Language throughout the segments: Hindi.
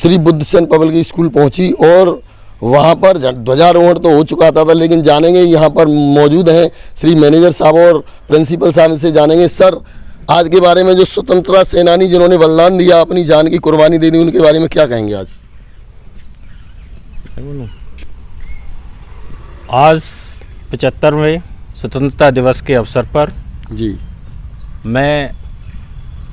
श्री बुद्धसेन पब्लिक स्कूल पहुंची और वहां पर ध्वजारोहण तो हो चुका था, लेकिन जानेंगे यहाँ पर मौजूद हैं श्री मैनेजर साहब और प्रिंसिपल साहब से जानेंगे सर आज के बारे में, जो स्वतंत्रता सेनानी जिन्होंने बलिदान दिया, अपनी जान की कुर्बानी दे दी, उनके बारे में क्या कहेंगे आज? आज 75वें स्वतंत्रता दिवस के अवसर पर जी मैं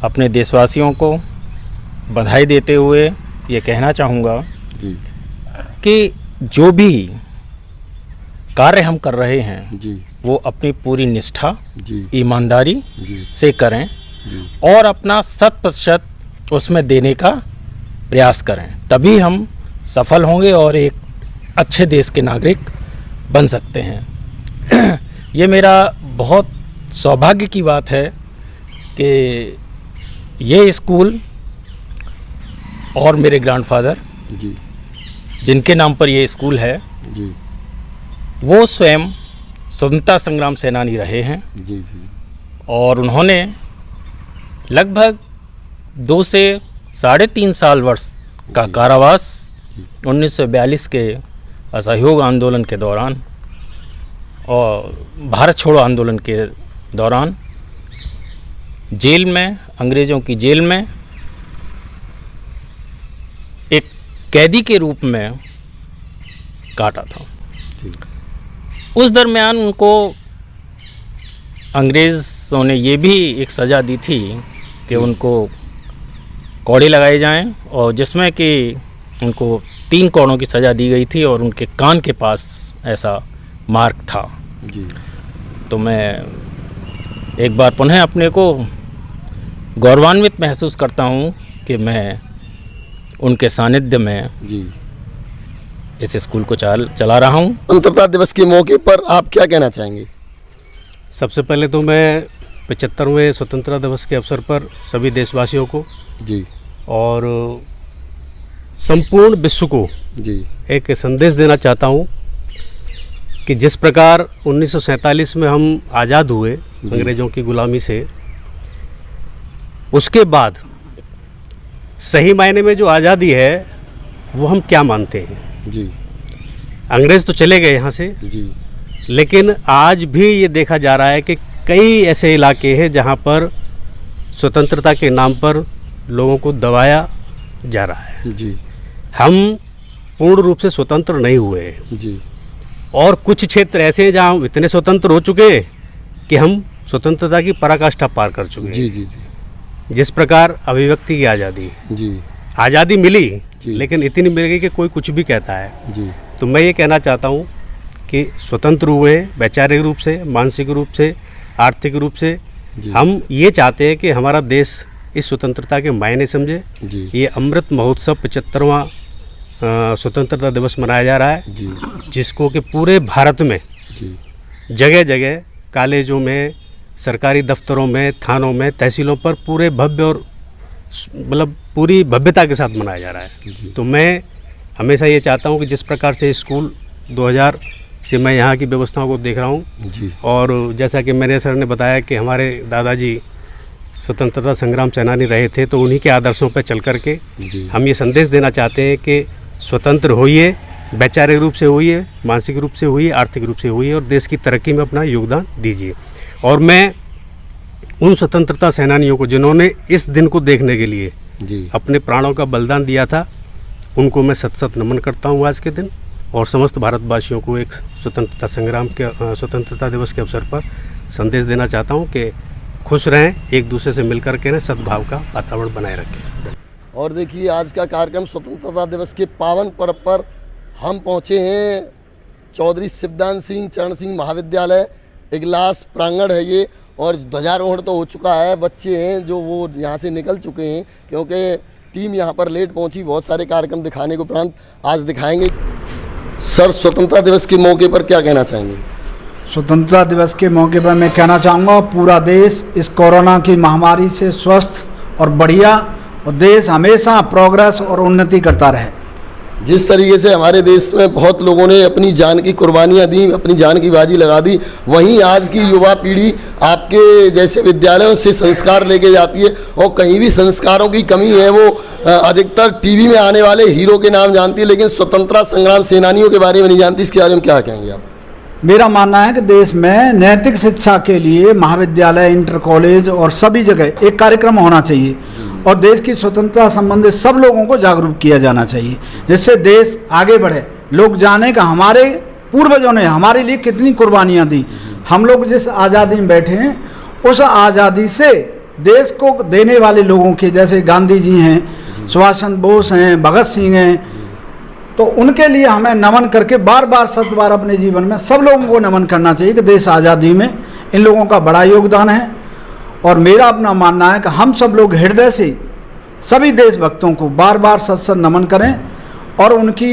अपने देशवासियों को बधाई देते हुए ये कहना चाहूँगा जी कि जो भी कार्य हम कर रहे हैं जी वो अपनी पूरी निष्ठा, जी ईमानदारी जी से करें जी और अपना 100% उसमें देने का प्रयास करें, तभी हम सफल होंगे और एक अच्छे देश के नागरिक बन सकते हैं। ये मेरा बहुत सौभाग्य की बात है कि ये स्कूल और मेरे ग्रैंडफादर जी जिनके नाम पर ये स्कूल है जी वो स्वयं स्वतंत्रता संग्राम सेनानी रहे हैं जी जी और उन्होंने लगभग 2 से 3.5 साल वर्ष का कारावास 1942 के असहयोग आंदोलन के दौरान और भारत छोड़ो आंदोलन के दौरान जेल में, अंग्रेज़ों की जेल में एक कैदी के रूप में काटा था। उस दरमियान उनको अंग्रेज़ों ने ये भी एक सज़ा दी थी कि उनको कौड़े लगाए जाएं, और जिसमें कि उनको 3 कौड़ों की सज़ा दी गई थी और उनके कान के पास ऐसा मार्क था जी। तो मैं एक बार पुनः अपने को गौरवान्वित महसूस करता हूँ कि मैं उनके सानिध्य में जी इस स्कूल को चला रहा हूँ। स्वतंत्रता दिवस के मौके पर आप क्या कहना चाहेंगे? सबसे पहले तो मैं 75वें स्वतंत्रता दिवस के अवसर पर सभी देशवासियों को जी और संपूर्ण विश्व को जी एक संदेश देना चाहता हूँ कि जिस प्रकार 1947 में हम आज़ाद हुए अंग्रेज़ों की गुलामी से, उसके बाद सही मायने में जो आज़ादी है वो हम क्या मानते हैं। जी अंग्रेज़ तो चले गए यहाँ से जी लेकिन आज भी ये देखा जा रहा है कि कई ऐसे इलाके हैं जहाँ पर स्वतंत्रता के नाम पर लोगों को दबाया जा रहा है। जी हम पूर्ण रूप से स्वतंत्र नहीं हुए हैं जी और कुछ क्षेत्र ऐसे हैं जहाँ हम इतने स्वतंत्र हो चुके हैं कि हम स्वतंत्रता की पराकाष्ठा पार कर चुके हैं। जी जी जी जिस प्रकार अभिव्यक्ति की आज़ादी, जी आज़ादी मिली जी। लेकिन इतनी मिल गई कि कोई कुछ भी कहता है। जी तो मैं ये कहना चाहता हूँ कि स्वतंत्र हुए वैचारिक रूप से, मानसिक रूप से, आर्थिक रूप से, हम ये चाहते हैं कि हमारा देश इस स्वतंत्रता के मायने समझे। जी ये अमृत महोत्सव 75वां स्वतंत्रता दिवस मनाया जा रहा है, जी जिसको कि पूरे भारत में जी जगह जगह कॉलेजों में, सरकारी दफ्तरों में, थानों में, तहसीलों पर पूरे भव्य और मतलब पूरी भव्यता के साथ मनाया जा रहा है। तो मैं हमेशा ये चाहता हूँ कि जिस प्रकार से स्कूल 2000 से मैं यहाँ की व्यवस्थाओं को देख रहा हूँ जी और जैसा कि मेरे सर ने बताया कि हमारे दादाजी स्वतंत्रता संग्राम सेनानी रहे थे, तो उन्हीं के आदर्शों पर चल कर के हम ये संदेश देना चाहते हैं कि स्वतंत्र होइए, वैचारिक रूप से होइए, मानसिक रूप से होइए, आर्थिक रूप से होइए और देश की तरक्की में अपना योगदान दीजिए। और मैं उन स्वतंत्रता सेनानियों को जिन्होंने इस दिन को देखने के लिए जी अपने प्राणों का बलिदान दिया था, उनको मैं सत नमन करता हूँ आज के दिन और समस्त भारतवासियों को एक स्वतंत्रता संग्राम के स्वतंत्रता दिवस के अवसर पर संदेश देना चाहता हूँ कि खुश रहें, एक दूसरे से मिलकर के ना सद्भाव का वातावरण बनाए रखें। और देखिए आज का कार्यक्रम स्वतंत्रता दिवस के पावन पर्व पर हम पहुँचे हैं चौधरी शिवदान सिंह चरण सिंह महाविद्यालय, इगलास प्रांगण है ये, और ध्वजारोहण तो हो चुका है। बच्चे हैं जो वो यहाँ से निकल चुके हैं क्योंकि टीम यहाँ पर लेट पहुँची, बहुत सारे कार्यक्रम दिखाने के उपरांत आज दिखाएंगे। सर स्वतंत्रता दिवस के मौके पर क्या कहना चाहेंगे? स्वतंत्रता दिवस के मौके पर मैं कहना चाहूँगा पूरा देश इस कोरोना की महामारी से स्वस्थ और बढ़िया, और देश हमेशा प्रोग्रेस और उन्नति करता रहे। जिस तरीके से हमारे देश में बहुत लोगों ने अपनी जान की कुर्बानियां दी, अपनी जान की बाजी लगा दी, वहीं आज की युवा पीढ़ी आप आपके जैसे विद्यालयों से संस्कार लेके जाती है, और कहीं भी संस्कारों की कमी है वो अधिकतर टीवी में आने वाले हीरो के नाम जानती है, लेकिन स्वतंत्रता संग्राम सेनानियों के बारे में नहीं जानती। इसके बारे में क्या कहेंगे आप? मेरा मानना है कि देश में नैतिक शिक्षा के लिए महाविद्यालय, इंटर कॉलेज और सभी जगह एक कार्यक्रम होना चाहिए और देश की स्वतंत्रता संबंधित सब लोगों को जागरूक किया जाना चाहिए, जिससे देश आगे बढ़े, लोग जाने का हमारे पूर्वजों ने हमारे लिए कितनी कुर्बानियाँ दी। हम लोग जिस आज़ादी में बैठे हैं उस आज़ादी से देश को देने वाले लोगों के, जैसे गांधी जी हैं, सुभाष चंद्र बोस हैं, भगत सिंह हैं, तो उनके लिए हमें नमन करके बार बार 7 बार अपने जीवन में सब लोगों को नमन करना चाहिए कि देश आज़ादी में इन लोगों का बड़ा योगदान है। और मेरा अपना मानना है कि हम सब लोग हृदय से सभी देशभक्तों को बार बार सत नमन करें और उनकी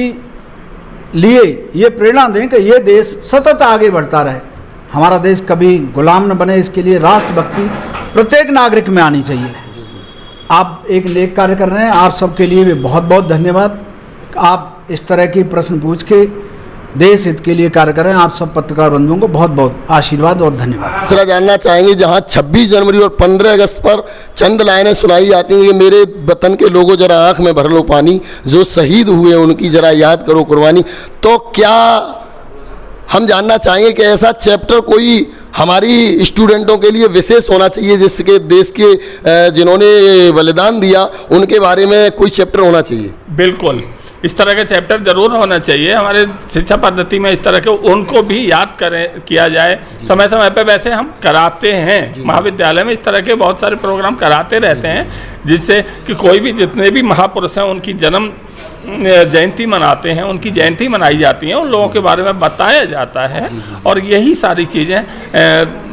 लिए ये प्रेरणा दें कि ये देश सतत आगे बढ़ता रहे, हमारा देश कभी गुलाम न बने। इसके लिए राष्ट्रभक्ति प्रत्येक नागरिक में आनी चाहिए। आप एक लेख कार्य कर रहे हैं, आप सबके लिए भी बहुत बहुत धन्यवाद। आप इस तरह की प्रश्न पूछ के देश हित के लिए कार्य करें। आप सब पत्रकार बंधुओं को बहुत बहुत आशीर्वाद और धन्यवाद। दूसरा जानना चाहेंगे, जहां 26 जनवरी और 15 अगस्त पर चंद लाइनें सुनाई जाती हैं, ये मेरे वतन के लोगों जरा आंख में भर लो पानी, जो शहीद हुए उनकी जरा याद करो कुर्बानी, तो क्या हम जानना चाहेंगे कि ऐसा चैप्टर कोई हमारी स्टूडेंटों के लिए विशेष होना चाहिए, जिसके देश के जिन्होंने बलिदान दिया उनके बारे में कोई चैप्टर होना चाहिए? बिल्कुल, इस तरह के चैप्टर जरूर होना चाहिए। हमारे शिक्षा पद्धति में इस तरह के उनको भी याद किया जाए समय समय पे। वैसे हम कराते हैं महाविद्यालय में, इस तरह के बहुत सारे प्रोग्राम कराते रहते हैं, जिससे कि कोई भी जितने भी महापुरुष हैं उनकी जन्म जयंती मनाते हैं, उनकी जयंती मनाई जाती है, उन लोगों के बारे में बताया जाता है। और यही सारी चीज़ें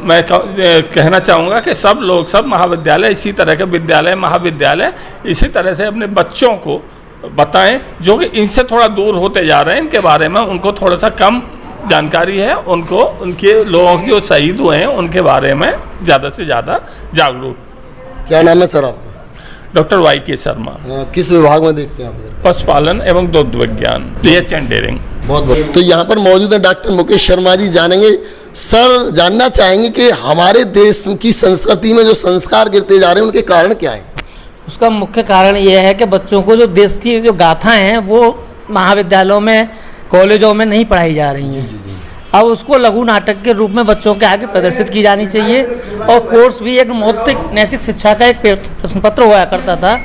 मैं कहना चाहूँगा कि सब लोग, सब महाविद्यालय, इसी तरह के विद्यालय, महाविद्यालय इसी तरह से अपने बच्चों को बताएं जो कि इनसे थोड़ा दूर होते जा रहे हैं, इनके बारे में उनको थोड़ा सा कम जानकारी है, उनको उनके लोगों जो शहीद हुए हैं उनके बारे में ज़्यादा से ज़्यादा जागरूक। क्या नाम है सर आपका? Doctor YK Sharma. किस विभाग में देखते हैं आप? पशुपालन एवं दुग्ध विज्ञान, PH एंड डेयरिंग। बहुत बहुत। तो यहाँ पर मौजूद है डॉक्टर मुकेश शर्मा जी। जानेंगे सर, जानना चाहेंगे कि हमारे देश की संस्कृति में जो संस्कार गिरते जा रहे हैं उनके कारण क्या है? उसका मुख्य कारण ये है कि बच्चों को जो देश की जो गाथाएं हैं वो महाविद्यालयों में, कॉलेजों में नहीं पढ़ाई जा रही हैं। अब उसको लघु नाटक के रूप में बच्चों के आगे प्रदर्शित की जानी चाहिए। और कोर्स भी एक नैतिक शिक्षा का एक प्रश्न पत्र हुआ करता था,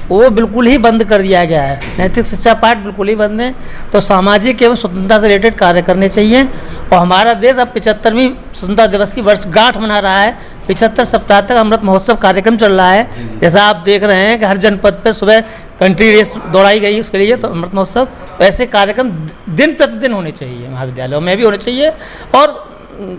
वो बिल्कुल ही बंद कर दिया गया है। नैतिक शिक्षा पाठ बिल्कुल ही बंद है। तो सामाजिक एवं स्वतंत्रता से रिलेटेड कार्य करने चाहिए। और हमारा देश अब 75वीं स्वतंत्रता दिवस की वर्षगांठ मना रहा है। 75 सप्ताह तक अमृत महोत्सव कार्यक्रम चल रहा है। जैसा आप देख रहे हैं कि हर जनपद पर सुबह कंट्री रेस दौड़ाई गई उसके लिए, तो अमृत महोत्सव, तो ऐसे कार्यक्रम दिन प्रतिदिन होने चाहिए, महाविद्यालयों में भी होने चाहिए और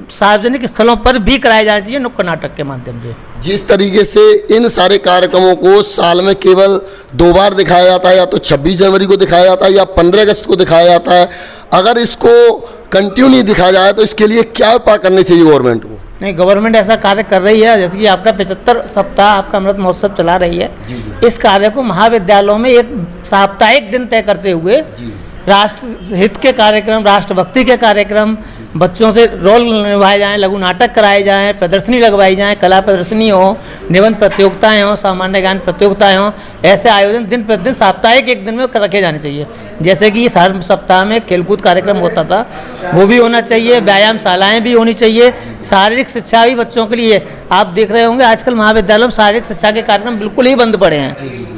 सार्वजनिक स्थलों पर भी कराए जाने चाहिए नुक्कड़ नाटक के माध्यम से। जिस तरीके से इन सारे कार्यक्रमों को साल में केवल 2 बार दिखाया जाता है, या तो 26 जनवरी को दिखाया जाता है या 15 अगस्त को दिखाया जाता है, अगर इसको कंटिन्यू नहीं दिखाया जाए तो इसके लिए क्या उपाय करने चाहिए गवर्नमेंट को? नहीं, गवर्नमेंट ऐसा कार्य कर रही है। जैसे कि आपका 75 सप्ताह आपका अमृत महोत्सव चला रही है। इस कार्य को महाविद्यालयों में एक साप्ताहिक दिन तय करते हुए राष्ट्र हित के कार्यक्रम, राष्ट्रभक्ति के कार्यक्रम, बच्चों से रोल निभाए जाएं, लघु नाटक कराए जाएं, प्रदर्शनी लगवाई जाएं, कला प्रदर्शनी हो, निबंध प्रतियोगिताएं हो, सामान्य ज्ञान प्रतियोगिताएं हो, ऐसे आयोजन दिन प्रतिदिन साप्ताहिक एक दिन में रखे जाने चाहिए। जैसे कि हर सप्ताह में खेलकूद कार्यक्रम होता था, वो भी होना चाहिए। व्यायामशालाएँ भी होनी चाहिए। शारीरिक शिक्षा भी बच्चों के लिए, आप देख रहे होंगे आजकल महाविद्यालयों में शारीरिक शिक्षा के कार्यक्रम बिल्कुल ही बंद पड़े हैं।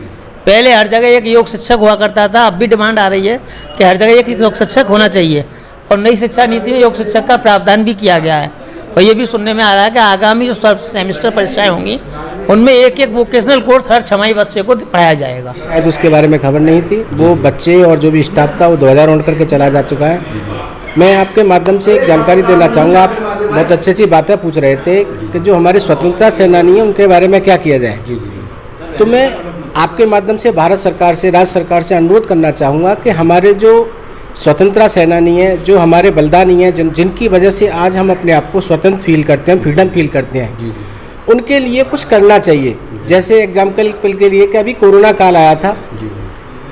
पहले हर जगह एक योग शिक्षक हुआ करता था, अब भी डिमांड आ रही है कि हर जगह एक योग शिक्षक होना चाहिए। और नई शिक्षा नीति में योग शिक्षक का प्रावधान भी किया गया है। और ये भी सुनने में आ रहा है कि आगामी जो सेमेस्टर परीक्षाएं होंगी उनमें एक वोकेशनल कोर्स हर 6 बच्चे को पढ़ाया जाएगा। शायद उसके बारे में खबर नहीं थी। वो बच्चे और जो भी स्टाफ था वो 2000 करके चला जा चुका है। मैं आपके माध्यम से एक जानकारी देना चाहूँगा। आप बहुत अच्छी बातें पूछ रहे थे कि जो हमारे स्वतंत्रता सेनानी हैं उनके बारे में क्या किया जाए। तो मैं आपके माध्यम से भारत सरकार से, राज्य सरकार से अनुरोध करना चाहूँगा कि हमारे जो स्वतंत्रता सेनानी हैं, जो हमारे बलिदानी हैं, जिनकी वजह से आज हम अपने आप को स्वतंत्र फील करते हैं, फ्रीडम फील करते हैं, उनके लिए कुछ करना चाहिए। जैसे एग्जाम्पल के लिए कि अभी कोरोना काल आया था,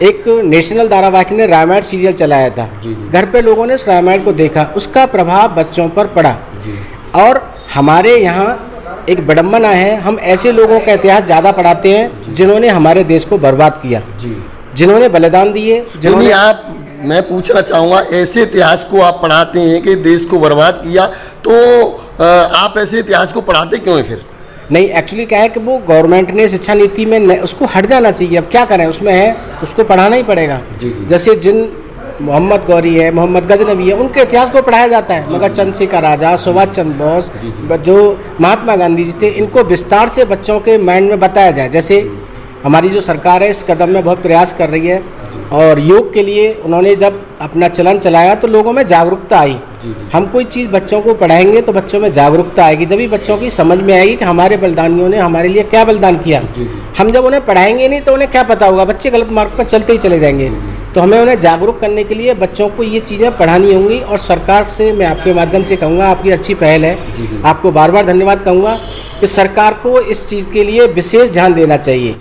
एक नेशनल धारावाहिक ने रामायण सीरियल चलाया था। घर पे लोगों ने उस रामायण को देखा, उसका प्रभाव बच्चों पर पड़ा। और हमारे यहाँ एक विडम्बना है, हम ऐसे लोगों का इतिहास ज़्यादा पढ़ाते हैं जिन्होंने हमारे देश को बर्बाद किया, जिन्होंने बलिदान दिए, जिन्होंने आप, मैं पूछना चाहूँगा, ऐसे इतिहास को आप पढ़ाते हैं कि देश को बर्बाद किया, तो आप ऐसे इतिहास को पढ़ाते क्यों हैं फिर? नहीं, एक्चुअली क्या है कि वो गवर्नमेंट ने शिक्षा नीति में उसको हट जाना चाहिए। अब क्या करें, उसमें है, उसको पढ़ाना ही पड़ेगा। जैसे जिन मोहम्मद गौरी है, मोहम्मद गजनवी है, उनके इतिहास को पढ़ाया जाता है, मगर चंद्रशेखर का राजा, सुभाष चंद्र बोस, जो महात्मा गांधी जी थे, इनको विस्तार से बच्चों के माइंड में बताया जाए। जैसे हमारी जो सरकार है इस कदम में बहुत प्रयास कर रही है, और योग के लिए उन्होंने जब अपना चलन चलाया तो लोगों में जागरूकता आई। हम कोई चीज़ बच्चों को पढ़ाएंगे तो बच्चों में जागरूकता आएगी, जब भी बच्चों की समझ में आएगी कि हमारे बलिदानियों ने हमारे लिए क्या बलिदान किया। हम जब उन्हें पढ़ाएंगे नहीं तो उन्हें क्या पता होगा, बच्चे गलत मार्ग पर चलते ही चले जाएंगे। तो हमें उन्हें जागरूक करने के लिए बच्चों को ये चीज़ें पढ़ानी होंगी, और सरकार से मैं आपके माध्यम से कहूँगा, आपकी अच्छी पहल है, आपको बार बार धन्यवाद कहूँगा कि सरकार को इस चीज़ के लिए विशेष ध्यान देना चाहिए।